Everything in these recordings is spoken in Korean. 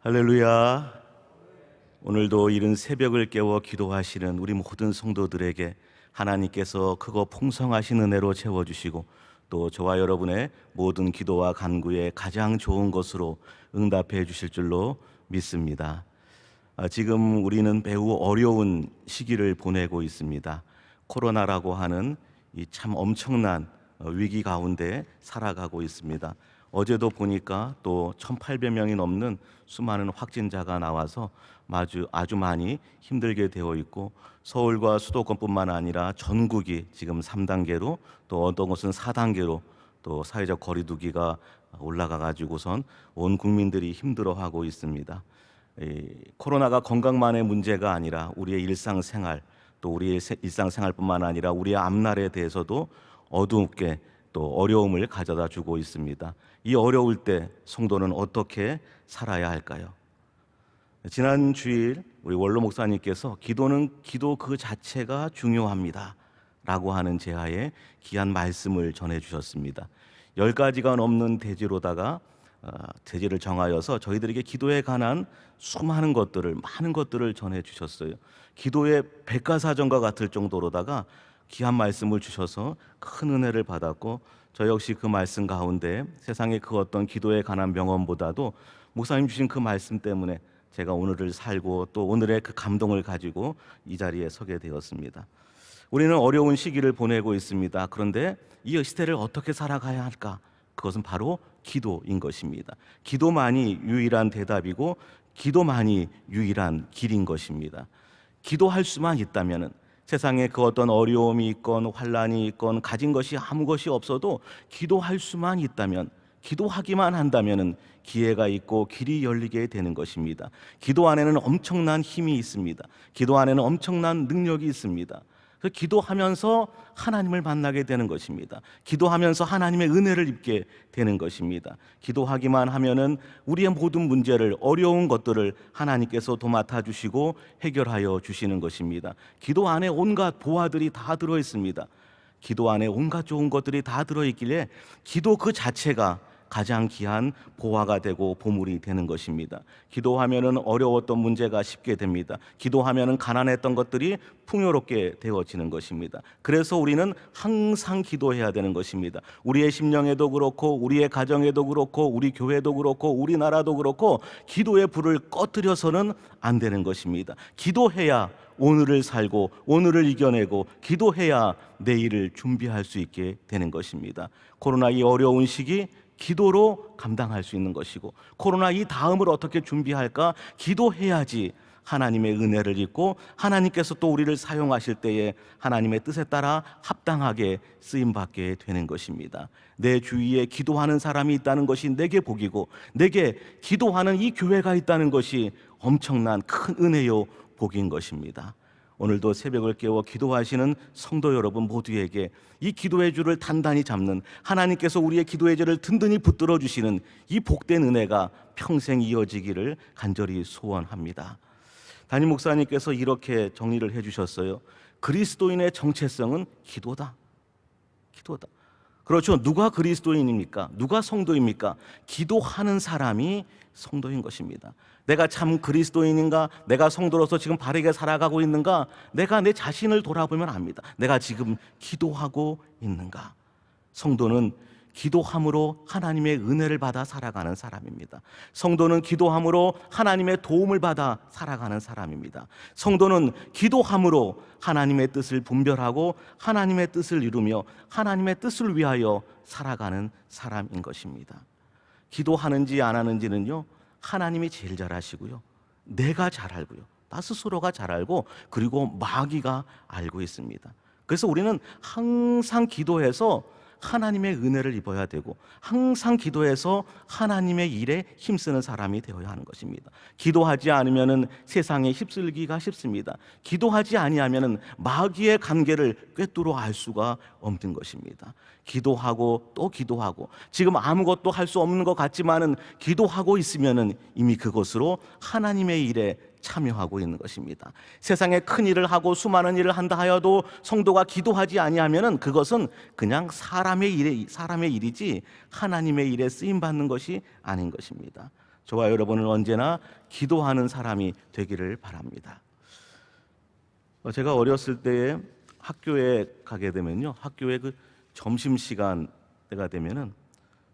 할렐루야. 오늘도 이른 새벽을 깨워 기도하시는 우리 모든 성도들에게 하나님께서 크고 풍성하신 은혜로 채워주시고 또 저와 여러분의 모든 기도와 간구에 가장 좋은 것으로 응답해 주실 줄로 믿습니다. 지금 우리는 매우 어려운 시기를 보내고 있습니다. 코로나라고 하는 이 참 엄청난 위기 가운데 살아가고 있습니다. 어제도 보니까 또 1,800명이 넘는 수많은 확진자가 나와서 아주 많이 힘들게 되어 있고, 서울과 수도권뿐만 아니라 전국이 지금 3단계로 또 어떤 곳은 4단계로 또 사회적 거리 두기가 올라가 가지고선 온 국민들이 힘들어하고 있습니다. 코로나가 건강만의 문제가 아니라 우리의 일상생활, 또 우리의 일상생활뿐만 아니라 우리의 앞날에 대해서도 어둡게 또 어려움을 가져다 주고 있습니다. 이 어려울 때 성도는 어떻게 살아야 할까요? 지난 주일 우리 원로 목사님께서 기도는 기도 그 자체가 중요합니다 라고 하는 제하에 귀한 말씀을 전해 주셨습니다. 10가지가 넘는 대지로다가 대지를 정하여서 저희들에게 기도에 관한 많은 것들을 전해 주셨어요. 기도의 백과사전과 같을 정도로다가 귀한 말씀을 주셔서 큰 은혜를 받았고, 저 역시 그 말씀 가운데 세상의 그 어떤 기도에 관한 명언보다도 목사님 주신 그 말씀 때문에 제가 오늘을 살고 또 오늘의 그 감동을 가지고 이 자리에 서게 되었습니다. 우리는 어려운 시기를 보내고 있습니다. 그런데 이 시대를 어떻게 살아가야 할까? 그것은 바로 기도인 것입니다. 기도만이 유일한 대답이고 기도만이 유일한 길인 것입니다. 기도할 수만 있다면은 세상에 그 어떤 어려움이 있건 환란이 있건 가진 것이 아무 것이 없어도 기도할 수만 있다면, 기도하기만 한다면은 기회가 있고 길이 열리게 되는 것입니다. 기도 안에는 엄청난 힘이 있습니다. 기도 안에는 엄청난 능력이 있습니다. 그래서 기도하면서 하나님을 만나게 되는 것입니다. 기도하면서 하나님의 은혜를 입게 되는 것입니다. 기도하기만 하면은 우리의 모든 문제를, 어려운 것들을 하나님께서 도맡아 주시고 해결하여 주시는 것입니다. 기도 안에 온갖 보화들이 다 들어 있습니다. 기도 안에 온갖 좋은 것들이 다 들어 있길래 기도 그 자체가 가장 귀한 보화가 되고 보물이 되는 것입니다. 기도하면은 어려웠던 문제가 쉽게 됩니다. 기도하면은 가난했던 것들이 풍요롭게 되어지는 것입니다. 그래서 우리는 항상 기도해야 되는 것입니다. 우리의 심령에도 그렇고 우리의 가정에도 그렇고 우리 교회도 그렇고 우리나라도 그렇고 기도의 불을 꺼뜨려서는 안 되는 것입니다. 기도해야 오늘을 살고 오늘을 이겨내고, 기도해야 내일을 준비할 수 있게 되는 것입니다. 코로나 이 어려운 시기 기도로 감당할 수 있는 것이고, 코로나 이 다음을 어떻게 준비할까? 기도해야지 하나님의 은혜를 입고 하나님께서 또 우리를 사용하실 때에 하나님의 뜻에 따라 합당하게 쓰임받게 되는 것입니다. 내 주위에 기도하는 사람이 있다는 것이 내게 복이고, 내게 기도하는 이 교회가 있다는 것이 엄청난 큰 은혜요 복인 것입니다. 오늘도 새벽을 깨워 기도하시는 성도 여러분 모두에게 이 기도의 줄을 단단히 잡는, 하나님께서 우리의 기도의 줄을 든든히 붙들어 주시는 이 복된 은혜가 평생 이어지기를 간절히 소원합니다. 담임 목사님께서 이렇게 정리를 해주셨어요. 그리스도인의 정체성은 기도다. 기도다. 그렇죠. 누가 그리스도인입니까? 누가 성도입니까? 기도하는 사람이 성도인 것입니다. 내가 참 그리스도인인가? 내가 성도로서 지금 바르게 살아가고 있는가? 내가 내 자신을 돌아보면 압니다. 내가 지금 기도하고 있는가? 성도는 기도함으로 하나님의 은혜를 받아 살아가는 사람입니다. 성도는 기도함으로 하나님의 도움을 받아 살아가는 사람입니다. 성도는 기도함으로 하나님의 뜻을 분별하고 하나님의 뜻을 이루며 하나님의 뜻을 위하여 살아가는 사람인 것입니다. 기도하는지 안 하는지는요, 하나님이 제일 잘 아시고요, 내가 잘 알고요, 나 스스로가 잘 알고, 그리고 마귀가 알고 있습니다. 그래서 우리는 항상 기도해서 하나님의 은혜를 입어야 되고, 항상 기도해서 하나님의 일에 힘쓰는 사람이 되어야 하는 것입니다. 기도하지 않으면 세상에 휩쓸기가 쉽습니다. 기도하지 아니하면 마귀의 관계를 꿰뚫어 알 수가 없는 것입니다. 기도하고 또 기도하고, 지금 아무것도 할 수 없는 것 같지만은 기도하고 있으면은 이미 그것으로 하나님의 일에 참여하고 있는 것입니다. 세상에 큰 일을 하고 수많은 일을 한다 하여도 성도가 기도하지 아니하면은 그것은 그냥 사람의 일이지 하나님의 일에 쓰임 받는 것이 아닌 것입니다. 저와 여러분은 언제나 기도하는 사람이 되기를 바랍니다. 제가 어렸을 때에 학교에 가게 되면요, 학교에 그 점심시간 때가 되면은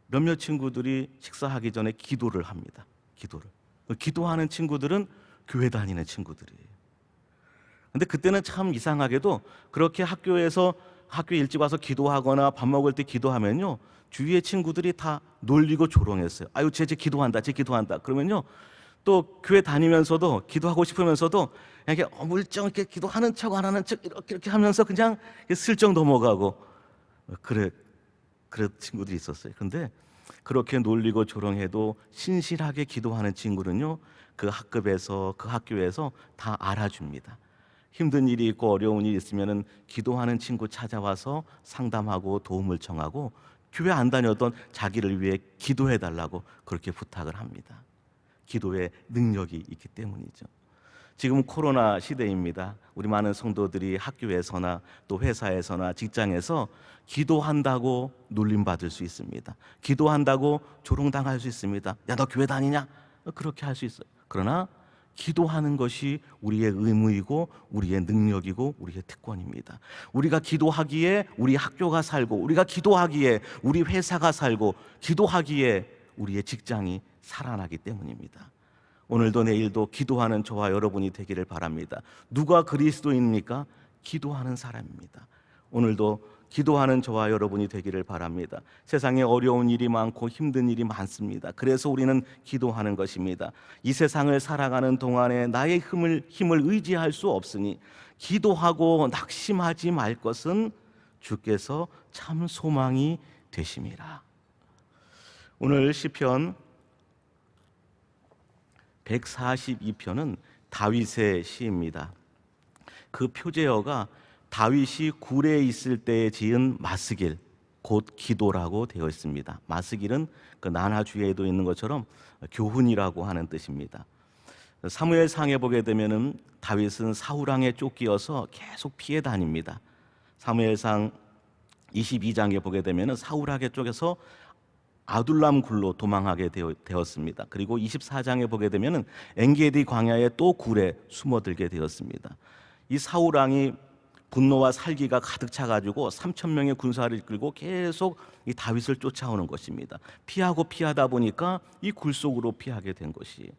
몇몇 친구들이 식사하기 전에 기도를 합니다. 기도하는 친구들은 교회 다니는 친구들이에요. 근데 그때는 참 이상하게도 그렇게 학교에 일찍 와서 기도하거나 밥 먹을 때 기도하면요, 주위의 친구들이 다 놀리고 조롱했어요. 아유, 쟤 기도한다, 쟤 기도한다. 그러면요, 또 교회 다니면서도 기도하고 싶으면서도 이렇게 물정 이렇게 기도하는 척 안 하는 척 이렇게 하면서 그냥 슬쩍 넘어가고 그런 친구들이 있었어요. 근데 그렇게 놀리고 조롱해도 신실하게 기도하는 친구는요, 그 학급에서 그 학교에서 다 알아줍니다. 힘든 일이 있고 어려운 일이 있으면은 기도하는 친구 찾아와서 상담하고 도움을 청하고 교회 안 다녔던 자기를 위해 기도해 달라고 그렇게 부탁을 합니다. 기도의 능력이 있기 때문이죠. 지금 코로나 시대입니다. 우리 많은 성도들이 학교에서나 또 회사에서나 직장에서 기도한다고 놀림받을 수 있습니다. 기도한다고 조롱당할 수 있습니다. 야, 너 교회 다니냐? 그렇게 할 수 있어요. 그러나 기도하는 것이 우리의 의무이고 우리의 능력이고 우리의 특권입니다. 우리가 기도하기에 우리 학교가 살고, 우리가 기도하기에 우리 회사가 살고, 기도하기에 우리의 직장이 살아나기 때문입니다. 오늘도 내일도 기도하는 저와 여러분이 되기를 바랍니다. 누가 그리스도인입니까? 기도하는 사람입니다. 오늘도 기도하는 저와 여러분이 되기를 바랍니다. 세상에 어려운 일이 많고 힘든 일이 많습니다. 그래서 우리는 기도하는 것입니다. 이 세상을 살아가는 동안에 나의 힘을 의지할 수 없으니 기도하고 낙심하지 말 것은 주께서 참 소망이 되심이라. 오늘 시편 142편은 다윗의 시입니다. 그 표제어가 다윗이 굴에 있을 때에 지은 마스길, 곧 기도라고 되어 있습니다. 마스길은 그 난하주에도 있는 것처럼 교훈이라고 하는 뜻입니다. 사무엘상에 보게 되면은 다윗은 사울왕에 쫓기어서 계속 피해 다닙니다. 사무엘상 22장에 보게 되면은 사울왕에 쫓겨서 아둘람 굴로 도망하게 되었습니다. 그리고 24장에 보게 되면은 엔게디 광야에 또 굴에 숨어들게 되었습니다. 이 사울왕이 분노와 살기가 가득 차가지고 3,000명의 군사를 이끌고 계속 이 다윗을 쫓아오는 것입니다. 피하다 보니까 이 굴 속으로 피하게 된 것이,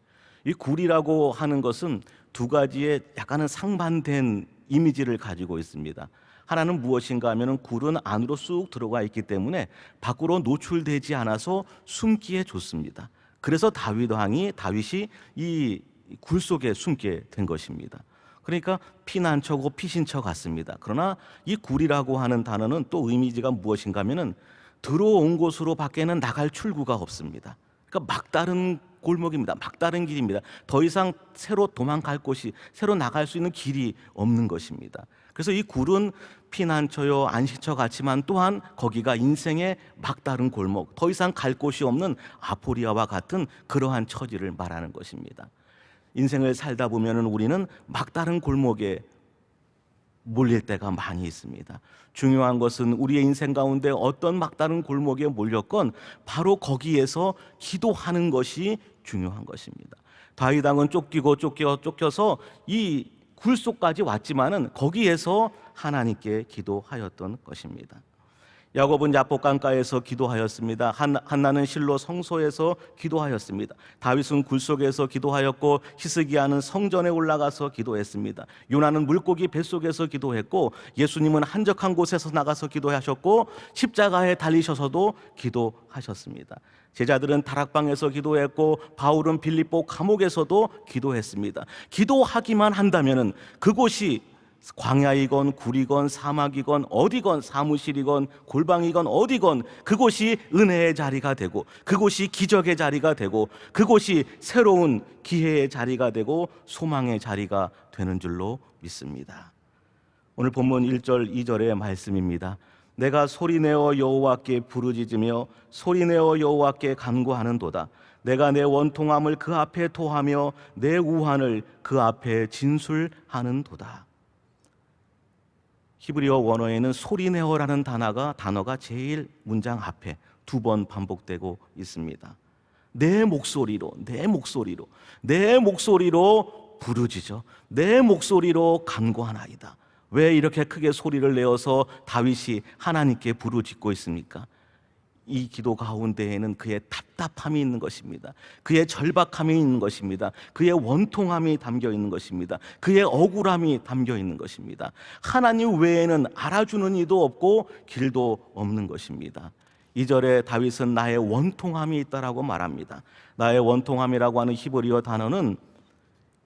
이 굴이라고 하는 것은 두 가지의 약간은 상반된 이미지를 가지고 있습니다. 하나는 무엇인가 하면 굴은 안으로 쑥 들어가 있기 때문에 밖으로 노출되지 않아서 숨기에 좋습니다. 그래서 다윗이 이 굴 속에 숨게 된 것입니다. 그러니까 피난처고 피신처 같습니다. 그러나 이 굴이라고 하는 단어는 또 이미지가 무엇인가 하면은 들어온 곳으로 밖에는 나갈 출구가 없습니다. 그러니까 막다른 골목입니다. 막다른 길입니다. 더 이상 새로 도망갈 곳이, 새로 나갈 수 있는 길이 없는 것입니다. 그래서 이 굴은 피난처요, 안식처 같지만 또한 거기가 인생의 막다른 골목, 더 이상 갈 곳이 없는 아포리아와 같은 그러한 처지를 말하는 것입니다. 인생을 살다 보면 우리는 막다른 골목에 몰릴 때가 많이 있습니다. 중요한 것은 우리의 인생 가운데 어떤 막다른 골목에 몰렸건 바로 거기에서 기도하는 것이 중요한 것입니다. 다윗 왕은 쫓겨서 이 굴 속까지 왔지만은 거기에서 하나님께 기도하였던 것입니다. 야곱은 야복 강가에서 기도하였습니다. 한나는 실로 성소에서 기도하였습니다. 다윗은 굴 속에서 기도하였고 히스기야는 성전에 올라가서 기도했습니다. 요나는 물고기 뱃속에서 기도했고 예수님은 한적한 곳에서 나가서 기도하셨고 십자가에 달리셔서도 기도하셨습니다. 제자들은 다락방에서 기도했고 바울은 빌립보 감옥에서도 기도했습니다. 기도하기만 한다면은 그곳이 광야이건 굴이건 사막이건 어디건 사무실이건 골방이건 어디건 그곳이 은혜의 자리가 되고 그곳이 기적의 자리가 되고 그곳이 새로운 기회의 자리가 되고 소망의 자리가 되는 줄로 믿습니다. 오늘 본문 1절 2절의 말씀입니다. 내가 소리내어 여호와께 부르짖으며 소리내어 여호와께 간구하는도다. 내가 내 원통함을 그 앞에 토하며 내 우환을 그 앞에 진술하는도다. 히브리어 원어에는 소리내어라는 단어가 제일 문장 앞에 2번 반복되고 있습니다. 내 목소리로 부르짖어 내 목소리로 간구하나이다. 왜 이렇게 크게 소리를 내어서 다윗이 하나님께 부르짖고 있습니까? 이 기도 가운데에는 그의 답답함이 있는 것입니다. 그의 절박함이 있는 것입니다. 그의 원통함이 담겨 있는 것입니다. 그의 억울함이 담겨 있는 것입니다. 하나님 외에는 알아주는 이도 없고 길도 없는 것입니다. 2절에 다윗은 나의 원통함이 있다라고 말합니다. 나의 원통함이라고 하는 히브리어 단어는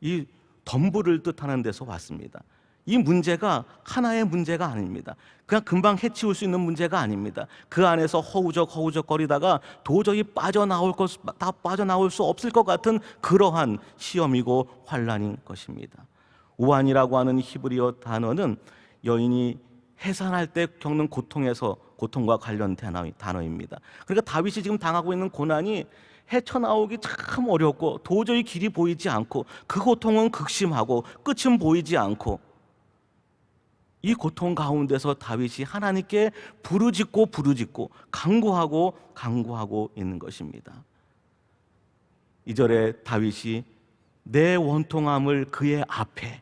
이 덤불을 뜻하는 데서 왔습니다. 이 문제가 하나의 문제가 아닙니다. 그냥 금방 해치울 수 있는 문제가 아닙니다. 그 안에서 허우적거리다가 도저히 빠져나올 수 없을 것 같은 그러한 시험이고 환난인 것입니다. 우환이라고 하는 히브리어 단어는 여인이 해산할 때 겪는 고통과 관련된 단어입니다. 그러니까 다윗이 지금 당하고 있는 고난이 헤쳐나오기 참 어렵고 도저히 길이 보이지 않고 그 고통은 극심하고 끝은 보이지 않고 이 고통 가운데서 다윗이 하나님께 부르짖고 간구하고 있는 것입니다. 2절에 다윗이 내 원통함을 그의 앞에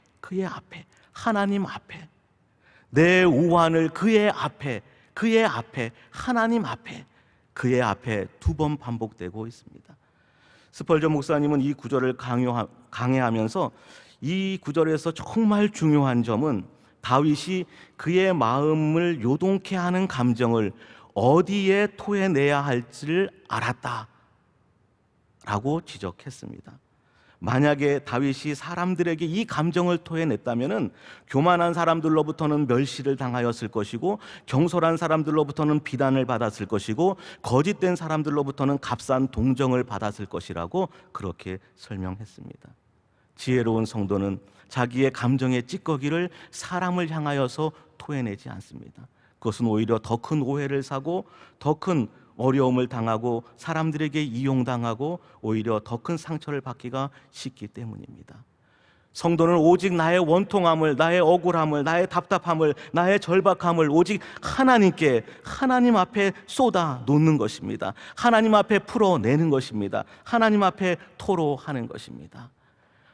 하나님 앞에 내 우환을 그의 앞에 하나님 앞에 그의 앞에 2번 반복되고 있습니다. 스펄전 목사님은 이 구절을 강해하면서 이 구절에서 정말 중요한 점은 다윗이 그의 마음을 요동케 하는 감정을 어디에 토해내야 할지를 알았다라고 지적했습니다. 만약에 다윗이 사람들에게 이 감정을 토해냈다면 교만한 사람들로부터는 멸시를 당하였을 것이고 경솔한 사람들로부터는 비난을 받았을 것이고 거짓된 사람들로부터는 값싼 동정을 받았을 것이라고 그렇게 설명했습니다. 지혜로운 성도는 자기의 감정의 찌꺼기를 사람을 향하여서 토해내지 않습니다. 그것은 오히려 더 큰 오해를 사고 더 큰 어려움을 당하고 사람들에게 이용당하고 오히려 더 큰 상처를 받기가 쉽기 때문입니다. 성도는 오직 나의 원통함을, 나의 억울함을, 나의 답답함을, 나의 절박함을 오직 하나님 앞에 쏟아 놓는 것입니다. 하나님 앞에 풀어내는 것입니다. 하나님 앞에 토로하는 것입니다.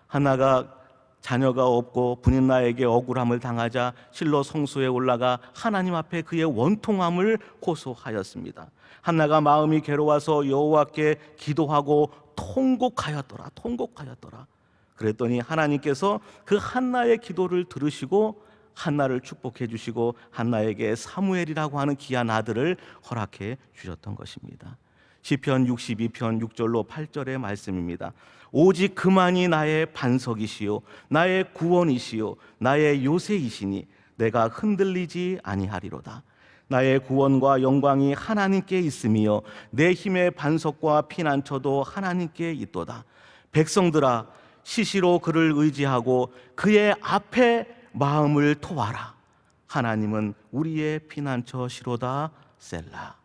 하나가 자녀가 없고 분인 나에게 억울함을 당하자 실로 성소에 올라가 하나님 앞에 그의 원통함을 호소하였습니다. 한나가 마음이 괴로워서 여호와께 기도하고 통곡하였더라. 그랬더니 하나님께서 그 한나의 기도를 들으시고 한나를 축복해 주시고 한나에게 사무엘이라고 하는 귀한 아들을 허락해 주셨던 것입니다. 시편 62편 6절로 8절의 말씀입니다. 오직 그만이 나의 반석이시요 나의 구원이시요 나의 요새이시니 내가 흔들리지 아니하리로다. 나의 구원과 영광이 하나님께 있으며 내 힘의 반석과 피난처도 하나님께 있도다. 백성들아 시시로 그를 의지하고 그의 앞에 마음을 토하라. 하나님은 우리의 피난처시로다. 셀라.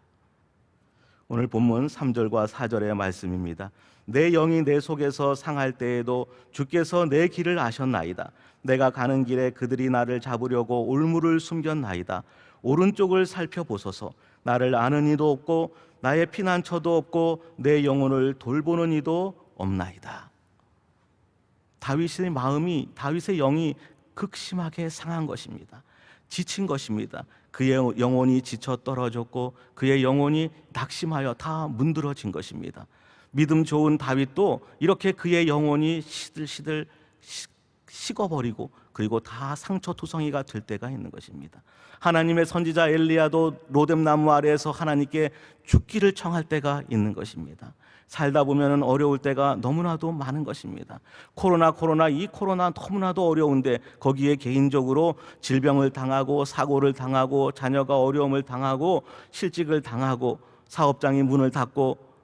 오늘 본문 3절과 4절의 말씀입니다. 내 영이 내 속에서 상할 때에도 주께서 내 길을 아셨나이다. 내가 가는 길에 그들이 나를 잡으려고 올무를 숨겼나이다. 오른쪽을 살펴보소서. 나를 아는 이도 없고 나의 피난처도 없고 내 영혼을 돌보는 이도 없나이다. 다윗의 영이 극심하게 상한 것입니다. 지친 것입니다. 그의 영혼이 지쳐 떨어졌고 그의 영혼이 낙심하여 다 문드러진 것입니다. 믿음 좋은 다윗도 이렇게 그의 영혼이 시들시들 식어버리고 그리고 다 상처투성이가 될 때가 있는 것입니다. 하나님의 선지자 엘리야도 로뎀나무 아래에서 하나님께 죽기를 청할 때가 있는 것입니다. 살다 보면 어려울 때가 너무나도 많은 것입니다. 이 코로나 너무나도 어려운데 거기에 개인적으로 질병을 당하고 사고를 당하고 자녀가 어려움을 당하고 실직을 당하고 사업장이 문을 닫고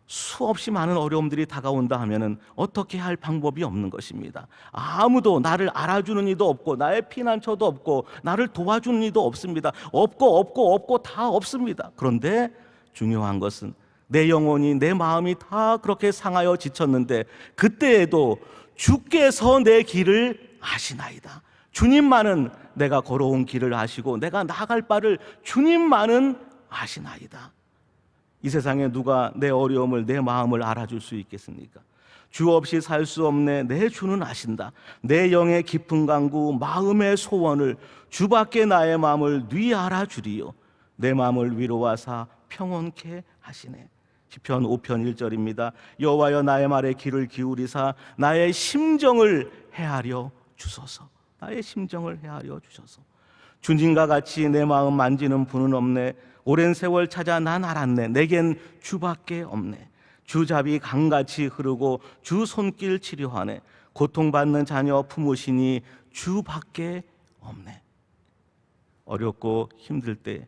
수없이 많은 어려움들이 다가온다 하면은 어떻게 할 방법이 없는 것입니다. 아무도 나를 알아주는 이도 없고 나의 피난처도 없고 나를 도와주는 이도 없습니다. 없고 다 없습니다. 그런데 중요한 것은 내 영혼이 내 마음이 다 그렇게 상하여 지쳤는데 그때에도 주께서 내 길을 아시나이다. 주님만은 내가 걸어온 길을 아시고 내가 나아갈 바를 주님만은 아시나이다. 이 세상에 누가 내 어려움을, 내 마음을 알아줄 수 있겠습니까? 주 없이 살 수 없네, 내 주는 아신다. 내 영의 깊은 간구, 마음의 소원을, 주밖에 나의 마음을 뉘 알아주리요. 내 마음을 위로하사 평온케 하시네. 시편 5편 1절입니다. 여호와여 나의 말에 귀를 기울이사 나의 심정을 헤아려 주소서. 나의 심정을 헤아려 주소서. 주님과 같이 내 마음 만지는 분은 없네. 오랜 세월 찾아 난 알았네. 내겐 주밖에 없네. 주 잡이 강같이 흐르고 주 손길 치료하네. 고통받는 자녀 품으시니 주밖에 없네. 어렵고 힘들 때,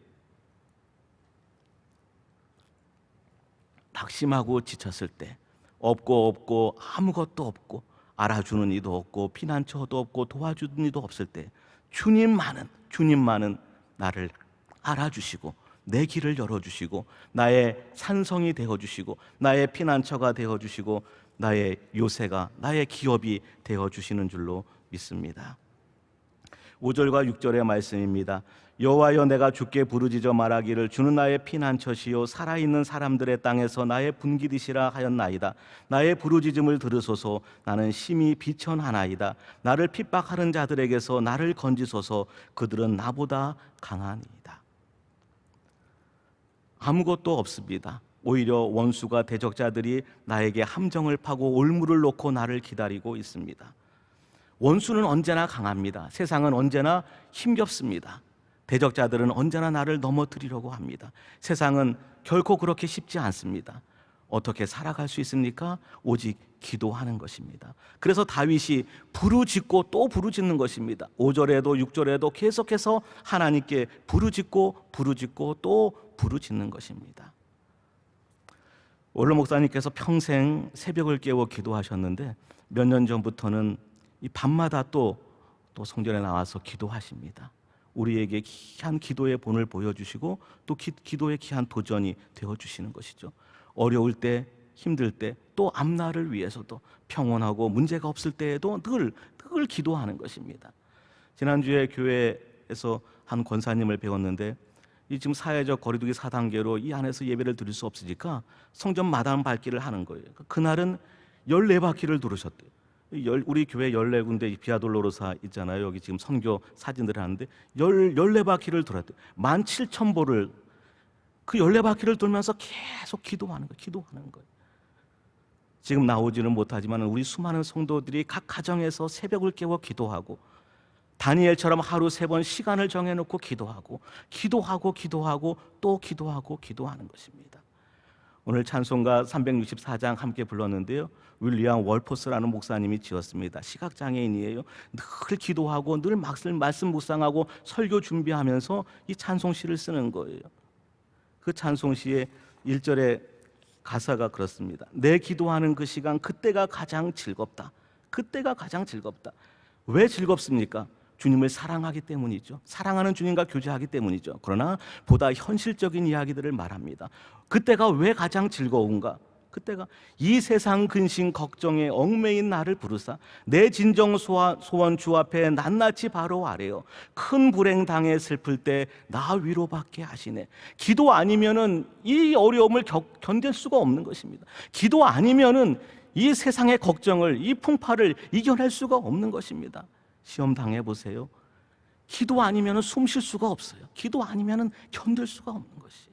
낙심하고 지쳤을 때, 없고 아무것도 없고 알아주는 이도 없고 피난처도 없고 도와주는 이도 없을 때, 주님만은 나를 알아주시고 내 길을 열어주시고 나의 산성이 되어주시고 나의 피난처가 되어주시고 나의 요새가, 나의 기업이 되어주시는 줄로 믿습니다. 5절과 6절의 말씀입니다. 여호와여 내가 주께 부르짖어 말하기를 주는 나의 피난처시요 살아있는 사람들의 땅에서 나의 분기디시라 하였나이다. 나의 부르짖음을 들으소서. 나는 심히 비천하나이다. 나를 핍박하는 자들에게서 나를 건지소서. 그들은 나보다 강하니이다. 아무것도 없습니다. 오히려 원수가, 대적자들이 나에게 함정을 파고 올무를 놓고 나를 기다리고 있습니다. 원수는 언제나 강합니다. 세상은 언제나 힘겹습니다. 대적자들은 언제나 나를 넘어뜨리려고 합니다. 세상은 결코 그렇게 쉽지 않습니다. 어떻게 살아갈 수 있습니까? 오직 기도하는 것입니다. 그래서 다윗이 부르짖고 또 부르짖는 것입니다. 5절에도 6절에도 계속해서 하나님께 부르짖고 또 부르짖는 것입니다. 원로 목사님께서 평생 새벽을 깨워 기도하셨는데 몇 년 전부터는 이 밤마다 또 성전에 나와서 기도하십니다. 우리에게 귀한 기도의 본을 보여주시고 또 기도의 귀한 도전이 되어주시는 것이죠. 어려울 때, 힘들 때, 또 앞날을 위해서도 평온하고 문제가 없을 때에도 늘 기도하는 것입니다. 지난주에 교회에서 한 권사님을 배웠는데 이 지금 사회적 거리두기 4단계로 이 안에서 예배를 드릴 수 없으니까 성전 마당 밟기를 하는 거예요. 그날은 14바퀴를 돌으셨대요. 우리 교회 14군데 비아돌로로사 있잖아요. 여기 지금 선교 사진들을 하는데 14바퀴를 돌았대요. 17,000보를 그 14바퀴를 돌면서 계속 기도하는 거예요. 지금 나오지는 못하지만 우리 수많은 성도들이 각 가정에서 새벽을 깨워 기도하고 다니엘처럼 하루 3번 시간을 정해놓고 기도하고 또 기도하는 것입니다. 오늘 찬송가 364장 함께 불렀는데요. 윌리엄 월포스라는 목사님이 지었습니다. 시각장애인이에요. 늘 기도하고 늘 말씀 묵상하고 설교 준비하면서 이 찬송시를 쓰는 거예요. 그 찬송시의 1절의 가사가 그렇습니다. 내 기도하는 그 시간, 그때가 가장 즐겁다. 왜 즐겁습니까? 주님을 사랑하기 때문이죠. 사랑하는 주님과 교제하기 때문이죠. 그러나 보다 현실적인 이야기들을 말합니다. 그때가 왜 가장 즐거운가? 그때가 이 세상 근심 걱정에 얽매인 나를 부르사 내 진정 소원 주 앞에 낱낱이 바로 아래요. 큰 불행 당해 슬플 때 나 위로받게 하시네. 기도 아니면은 이 어려움을 견딜 수가 없는 것입니다. 기도 아니면은 이 세상의 걱정을, 이 풍파를 이겨낼 수가 없는 것입니다. 시험 당해보세요. 기도 아니면 숨 쉴 수가 없어요. 기도 아니면 견딜 수가 없는 것이.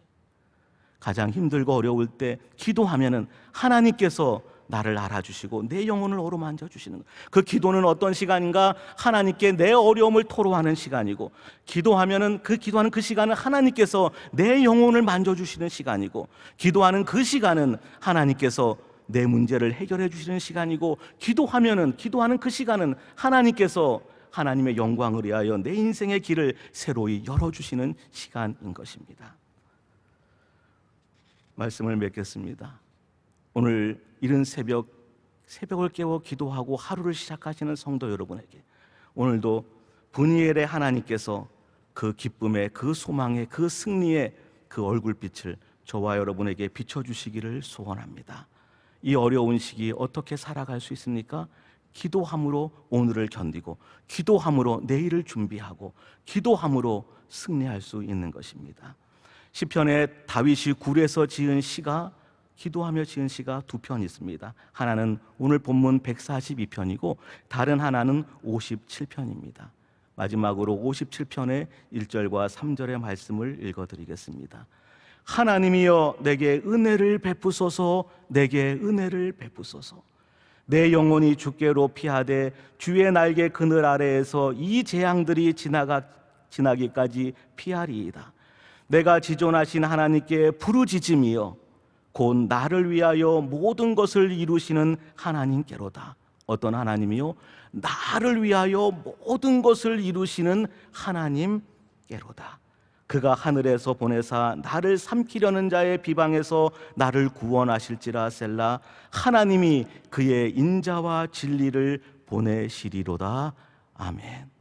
가장 힘들고 어려울 때 기도하면 하나님께서 나를 알아주시고 내 영혼을 어루만져 주시는 거예요. 그 기도는 어떤 시간인가? 하나님께 내 어려움을 토로하는 시간이고, 기도하는 그 시간은 하나님께서 내 영혼을 만져주시는 시간이고, 기도하는 그 시간은 하나님께서 내 문제를 해결해 주시는 시간이고, 기도하는 그 시간은 하나님께서 하나님의 영광을 위하여 내 인생의 길을 새로이 열어주시는 시간인 것입니다. 말씀을 맺겠습니다. 오늘 이른 새벽을 깨워 기도하고 하루를 시작하시는 성도 여러분에게 오늘도 분이엘의 하나님께서 그 기쁨의, 그 소망의, 그 승리의 그 얼굴빛을 저와 여러분에게 비춰주시기를 소원합니다. 이 어려운 시기 어떻게 살아갈 수 있습니까? 기도함으로 오늘을 견디고, 기도함으로 내일을 준비하고, 기도함으로 승리할 수 있는 것입니다. 시편에 다윗이 굴에서 지은 시가, 기도하며 지은 시가 두 편 있습니다. 하나는 오늘 본문 142편이고 다른 하나는 57편입니다. 마지막으로 57편의 1절과 3절의 말씀을 읽어드리겠습니다. 하나님이여 내게 은혜를 베푸소서, 내게 은혜를 베푸소서. 내 영혼이 주께로 피하되 주의 날개 그늘 아래에서 이 재앙들이 지나기까지 피하리이다. 내가 지존하신 하나님께 부르짖음이여 곧 나를 위하여 모든 것을 이루시는 하나님께로다. 어떤 하나님이요? 나를 위하여 모든 것을 이루시는 하나님께로다. 그가 하늘에서 보내사 나를 삼키려는 자의 비방에서 나를 구원하실지라. 셀라. 하나님이 그의 인자와 진리를 보내시리로다. 아멘.